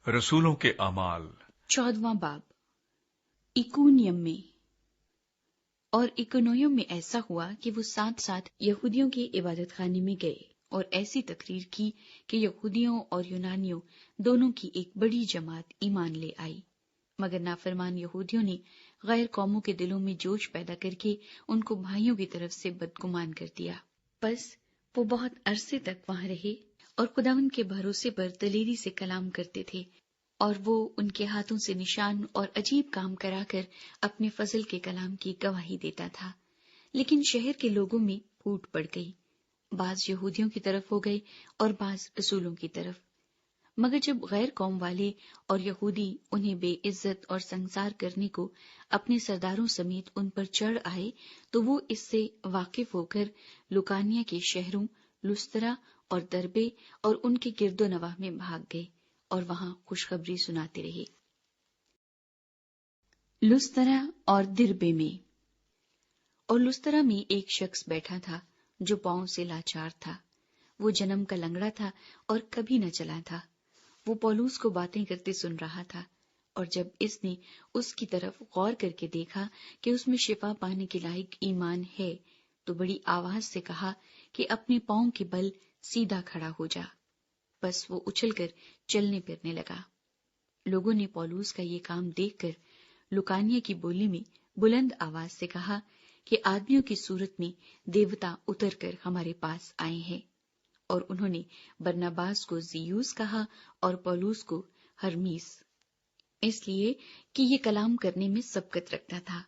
रसूलों के अमाल 14वां बाब। इकुनियम में और इकोनियम में ऐसा हुआ कि वो साथ साथ यहूदियों के इबादत खाने में गए और ऐसी तकरीर की कि यहूदियों और यूनानियों दोनों की एक बड़ी जमात ईमान ले आई। मगर नाफरमान यहूदियों ने गैर कौमों के दिलों में जोश पैदा करके उनको भाइयों की तरफ से बदगुमान कर दिया। बस वो बहुत अरसे तक वहां रहे और खुदावंद के भरोसे पर दलेरी से कलाम करते थे, और वो उनके हाथों से निशान और अजीब काम कराकर अपने फजल के कलाम की गवाही देता था। लेकिन शहर के लोगों में फूट पड़ गई, बाज यहूदियों की तरफ हो गए और बाज रसूलों की तरफ। मगर जब गैर कौम वाले और यहूदी उन्हें बेइज्जत और संसार करने को अपने सरदारों समेत उन पर चढ़ आए, तो वो इससे वाकिफ होकर लुकानिया के शहरों लुस्त्रा और दरबे और उनके गिरदो नवाह में भाग गए और वहां खुशखबरी सुनाते रहे। लुस्त्रा और दिरबे में। और लुस्त्रा में एक शख्स बैठा था जो पांव से लाचार था। वो जन्म का लंगड़ा था और कभी न चला था। वो पौलुस को बातें करते सुन रहा था, और जब इसने उसकी तरफ गौर करके देखा कि उसमें शिफा पाने के लायक ईमान है, तो बड़ी आवाज से कहा कि अपने पांव के बल सीधा खड़ा हो जा। बस वो उछलकर चलने फिरने लगा। लोगों ने पौलुस का ये काम देखकर लुकानिया की बोली में बुलंद आवाज से कहा कि आदमियों की सूरत में देवता उतरकर हमारे पास आए हैं। और उन्होंने बरनबास को जियूस कहा और पौलुस को हरमीस, इसलिए कि ये कलाम करने में सबकत रखता था।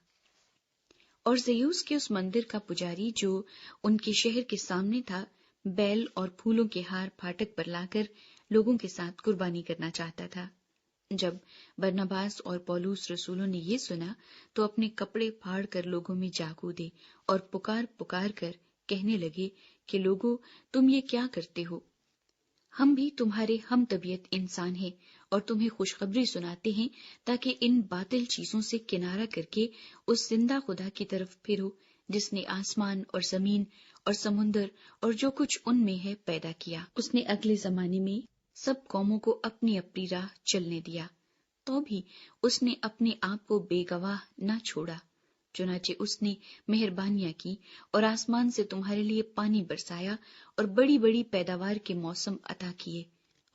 और जियूस के उस मंदिर का पुजारी जो उनके शहर के सामने था, बैल और फूलों के हार फाटक पर लाकर लोगों के साथ कुर्बानी करना चाहता था। जब बरनबास और पौलुस रसूलों ने ये सुना, तो अपने कपड़े फाड़ कर लोगों में जा कूदे और पुकार पुकार कर कहने लगे कि लोगों, तुम ये क्या करते हो? हम भी तुम्हारे हम तबीयत इंसान हैं और तुम्हें खुशखबरी सुनाते हैं, ताकि इन बातिल चीजों से किनारा करके उस जिंदा खुदा की तरफ फिरो जिसने आसमान और जमीन और समुंदर और जो कुछ उनमें है पैदा किया। उसने अगले जमाने में सब कौमों को अपनी अपनी राह चलने दिया, तो भी उसने अपने आप को बेगवाह न छोड़ा। चुनाचे उसने मेहरबानियां की और आसमान से तुम्हारे लिए पानी बरसाया और बड़ी बड़ी पैदावार के मौसम अता किए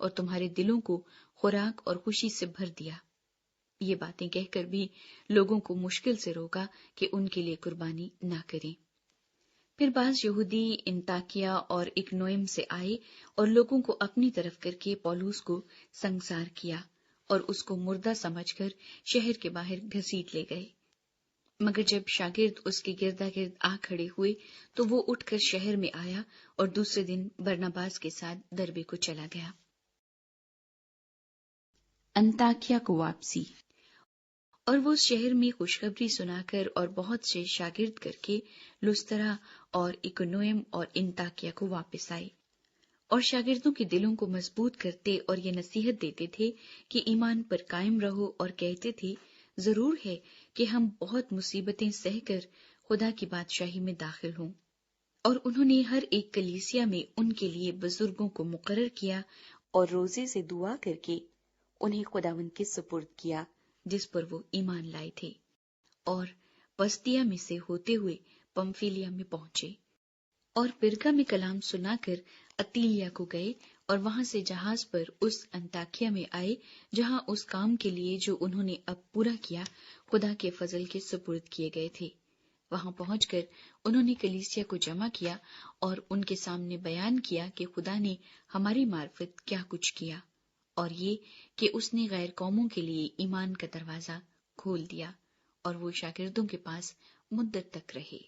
और तुम्हारे दिलों को खुराक और खुशी से भर दिया। ये बातें कहकर भी लोगों को मुश्किल से रोका कि उनके लिए कुर्बानी ना करें। फिर बाज यहूदी इंताकिया और इकनोइम से आए और लोगों को अपनी तरफ करके पौलुस को संसार किया और उसको मुर्दा समझकर शहर के बाहर घसीट ले गए। मगर जब शागिर्द उसके गिरदा गिर्द आ खड़े हुए, तो वो उठकर शहर में आया और दूसरे दिन बरनबास के साथ दरबे को चला गया। अंताकिया को वापसी। और वो शहर में खुशखबरी सुनाकर और बहुत से शागिर्द करके लुस्त्रा और इकोनियम और इंताकिया को वापस आए और शागिर्दों के दिलों को मजबूत करते और ये नसीहत देते थे कि ईमान पर कायम रहो, और कहते थे जरूर है कि हम बहुत मुसीबतें सहकर खुदा की बादशाही में दाखिल हों। और उन्होंने हर एक कलीसिया में उनके लिए बुजुर्गों को मुकर्रर किया और रोजे से दुआ करके उन्हें खुदावंद के सुपुर्द किया जिस पर वो ईमान लाए थे, और पस्तिया में से होते हुए पंफिलिया में पहुंचे और पिरगा में कलाम सुनाकर अतीलिया को गए और वहां से जहाज पर उस अंताकिया में आए, जहां उस काम के लिए जो उन्होंने अब पूरा किया खुदा के फजल के सुपुर्द किए गए थे। वहां पहुंचकर उन्होंने कलीसिया को जमा किया और उनके सामने बयान किया कि खुदा ने हमारी मार्फत क्या कुछ किया, और ये कि उसने गैर कौमों के लिए ईमान का दरवाजा खोल दिया, और वो शागिर्दों के पास मुद्दत तक रहे।